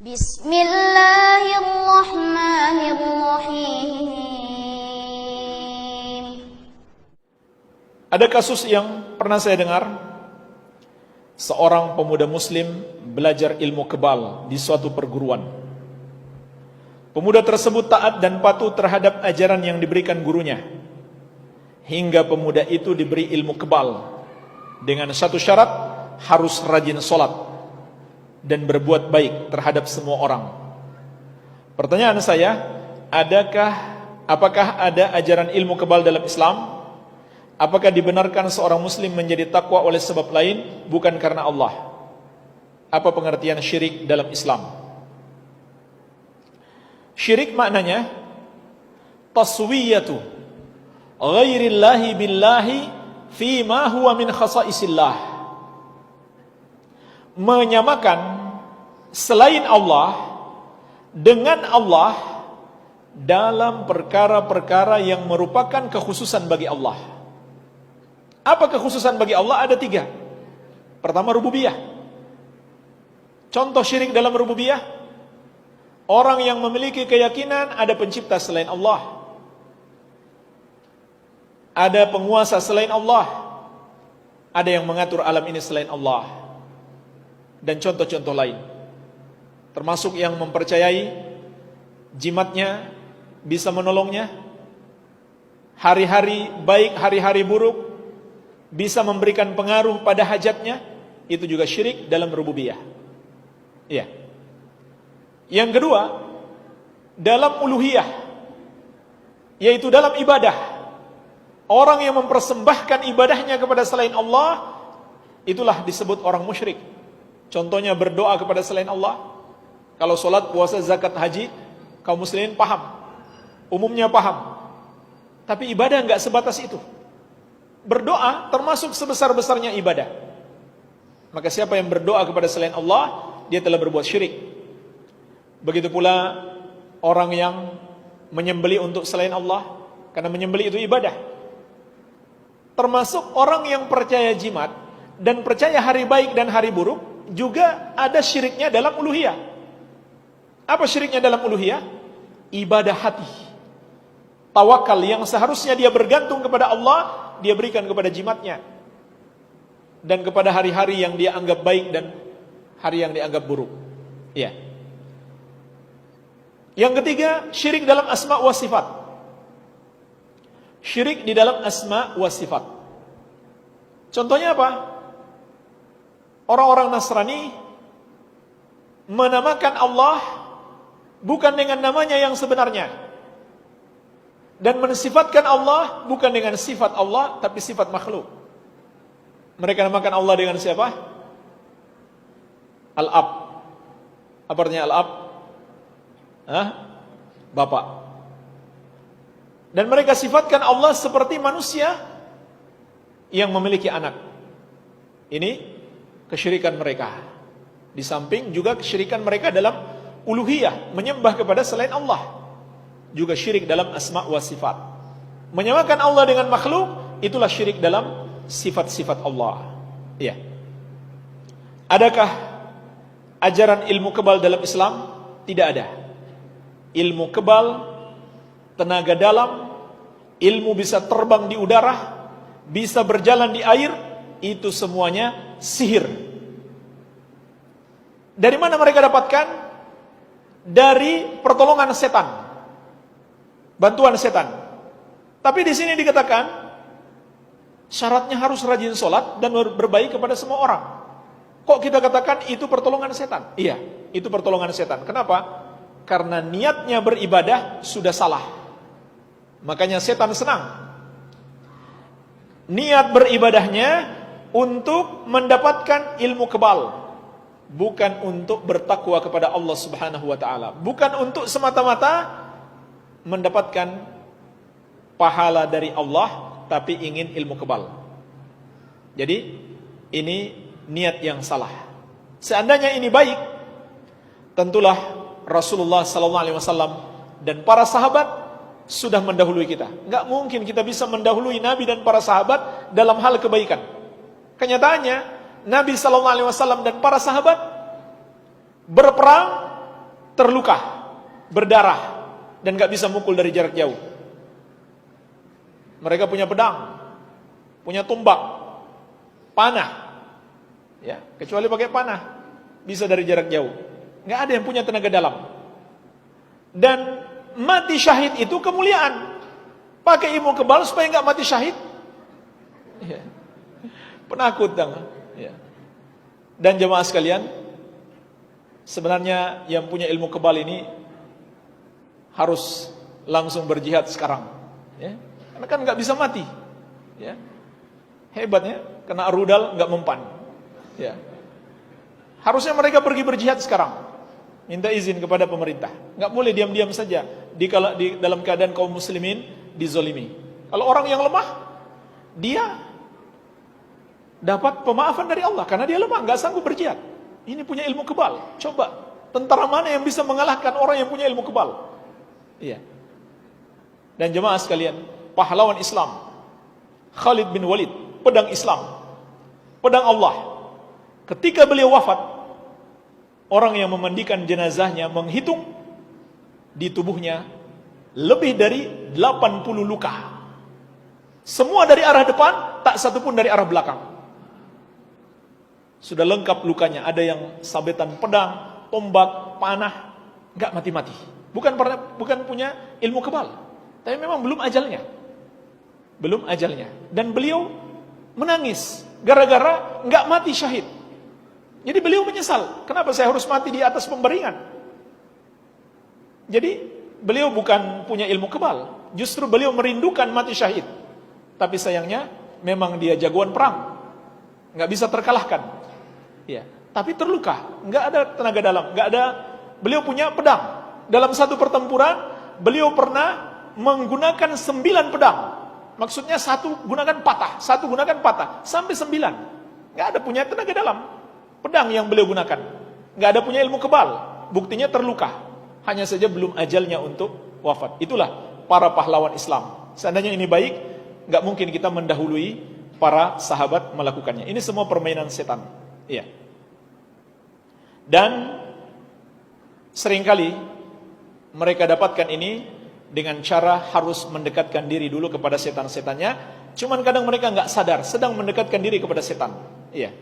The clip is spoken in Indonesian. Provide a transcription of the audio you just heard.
Bismillahirrahmanirrahim. Ada kasus yang pernah saya dengar, seorang pemuda muslim belajar ilmu kebal di suatu perguruan. Pemuda tersebut taat dan patuh terhadap ajaran yang diberikan gurunya, hingga pemuda itu diberi ilmu kebal dengan satu syarat, harus rajin sholat dan berbuat baik terhadap semua orang. Pertanyaan saya, apakah ada ajaran ilmu kebal dalam Islam? Apakah dibenarkan seorang muslim menjadi takwa oleh sebab lain bukan karena Allah? Apa pengertian syirik dalam Islam? Syirik maknanya taswiyatu ghairillahi billahi fima huwa min khasaisillah. Menyamakan selain Allah dengan Allah dalam perkara-perkara yang merupakan kekhususan bagi Allah. Apa kekhususan bagi Allah? Ada 3. Pertama, rububiyah. Contoh syirik dalam rububiyah, orang yang memiliki keyakinan ada pencipta selain Allah, ada penguasa selain Allah, ada yang mengatur alam ini selain Allah, dan contoh-contoh lain. Termasuk yang mempercayai jimatnya bisa menolongnya, hari-hari baik, hari-hari buruk, bisa memberikan pengaruh pada hajatnya. Itu juga syirik dalam rububiyah. Ya. Yang kedua, dalam uluhiyah, yaitu dalam ibadah. Orang yang mempersembahkan ibadahnya kepada selain Allah, itulah disebut orang musyrik. Contohnya berdoa kepada selain Allah. Kalau sholat, puasa, zakat, haji, kaum muslimin paham, umumnya paham. Tapi ibadah enggak sebatas itu. Berdoa termasuk sebesar-besarnya ibadah. Maka siapa yang berdoa kepada selain Allah, dia telah berbuat syirik. Begitu pula orang yang menyembelih untuk selain Allah, karena menyembelih itu ibadah. Termasuk orang yang percaya jimat dan percaya hari baik dan hari buruk, juga ada syiriknya dalam uluhiyah. Apa syiriknya dalam uluhiyah? Ibadah hati. Tawakal yang seharusnya dia bergantung kepada Allah, dia berikan kepada jimatnya dan kepada hari-hari yang dia anggap baik dan hari yang dianggap buruk. Ya. Yang ketiga, syirik dalam asma wa sifat. Syirik di dalam asma wa sifat. Contohnya apa? Orang-orang Nasrani menamakan Allah bukan dengan namanya yang sebenarnya, dan mensifatkan Allah bukan dengan sifat Allah, tapi sifat makhluk. Mereka namakan Allah dengan siapa? Al-Ab. Apa artinya Al-Ab? Bapak. Dan mereka sifatkan Allah seperti manusia yang memiliki anak. Ini kesyirikan mereka. Di samping juga kesyirikan mereka dalam uluhiyah, menyembah kepada selain Allah, juga syirik dalam asma wa sifat. Menyamakan Allah dengan makhluk, itulah syirik dalam sifat-sifat Allah. Ya. Adakah ajaran ilmu kebal dalam Islam? Tidak ada. Ilmu kebal, tenaga dalam, ilmu bisa terbang di udara, bisa berjalan di air, itu semuanya sihir. Dari mana mereka dapatkan? Dari pertolongan setan, bantuan setan. Tapi di sini dikatakan syaratnya harus rajin sholat dan berbaik kepada semua orang. Kok kita katakan itu pertolongan setan? Iya, itu pertolongan setan. Kenapa? Karena niatnya beribadah sudah salah. Makanya setan senang. Niat beribadahnya untuk mendapatkan ilmu kebal, bukan untuk bertakwa kepada Allah Subhanahu wa taala, bukan untuk semata-mata mendapatkan pahala dari Allah, tapi ingin ilmu kebal. Jadi ini niat yang salah. Seandainya ini baik, tentulah Rasulullah SAW dan para sahabat sudah mendahului kita. Enggak mungkin kita bisa mendahului Nabi dan para sahabat dalam hal kebaikan. Kenyataannya Nabi SAW dan para sahabat berperang terluka, berdarah, dan gak bisa mukul dari jarak jauh. Mereka punya pedang, punya tombak, panah, ya, kecuali pakai panah bisa dari jarak jauh. Gak ada yang punya tenaga dalam. Dan mati syahid itu kemuliaan. Pakai ilmu kebal supaya gak mati syahid, ya. Penakut dong, ya. Dan jemaah sekalian, sebenarnya yang punya ilmu kebal ini harus langsung berjihad sekarang, ya. Karena kan nggak bisa mati, ya. Hebatnya, kena rudal nggak mempan, ya. Harusnya mereka pergi berjihad sekarang, minta izin kepada pemerintah. Nggak boleh diam-diam saja di dalam keadaan kaum muslimin dizolimi. Kalau orang yang lemah, dia dapat pemaafan dari Allah karena dia lemah, nggak sanggup berjihad. Ini punya ilmu kebal. Coba, tentara mana yang bisa mengalahkan orang yang punya ilmu kebal? Iya. Dan jemaah sekalian, pahlawan Islam Khalid bin Walid, pedang Islam, pedang Allah. Ketika beliau wafat, orang yang memandikan jenazahnya menghitung di tubuhnya lebih dari 80 luka. Semua dari arah depan, tak satu pun dari arah belakang. Sudah lengkap lukanya, ada yang sabetan pedang, tombak, panah, enggak mati-mati. Bukan punya ilmu kebal, tapi memang belum ajalnya. Belum ajalnya. Dan beliau menangis gara-gara enggak mati syahid. Jadi beliau menyesal, kenapa saya harus mati di atas pembaringan? Jadi beliau bukan punya ilmu kebal, justru beliau merindukan mati syahid. Tapi sayangnya memang dia jagoan perang, nggak bisa terkalahkan. Ya, tapi terluka, nggak ada tenaga dalam, nggak ada. Beliau punya pedang. Dalam satu pertempuran, beliau pernah menggunakan 9 pedang. Maksudnya satu gunakan patah, satu gunakan patah, sampai 9. Nggak ada punya tenaga dalam. Pedang yang beliau gunakan, nggak ada punya ilmu kebal. Buktinya terluka. Hanya saja belum ajalnya untuk wafat. Itulah para pahlawan Islam. Seandainya ini baik, nggak mungkin kita mendahului para sahabat melakukannya. Ini semua permainan setan. Iya. Dan seringkali mereka dapatkan ini dengan cara harus mendekatkan diri dulu kepada setan-setannya. Cuman kadang mereka nggak sadar sedang mendekatkan diri kepada setan. Iya.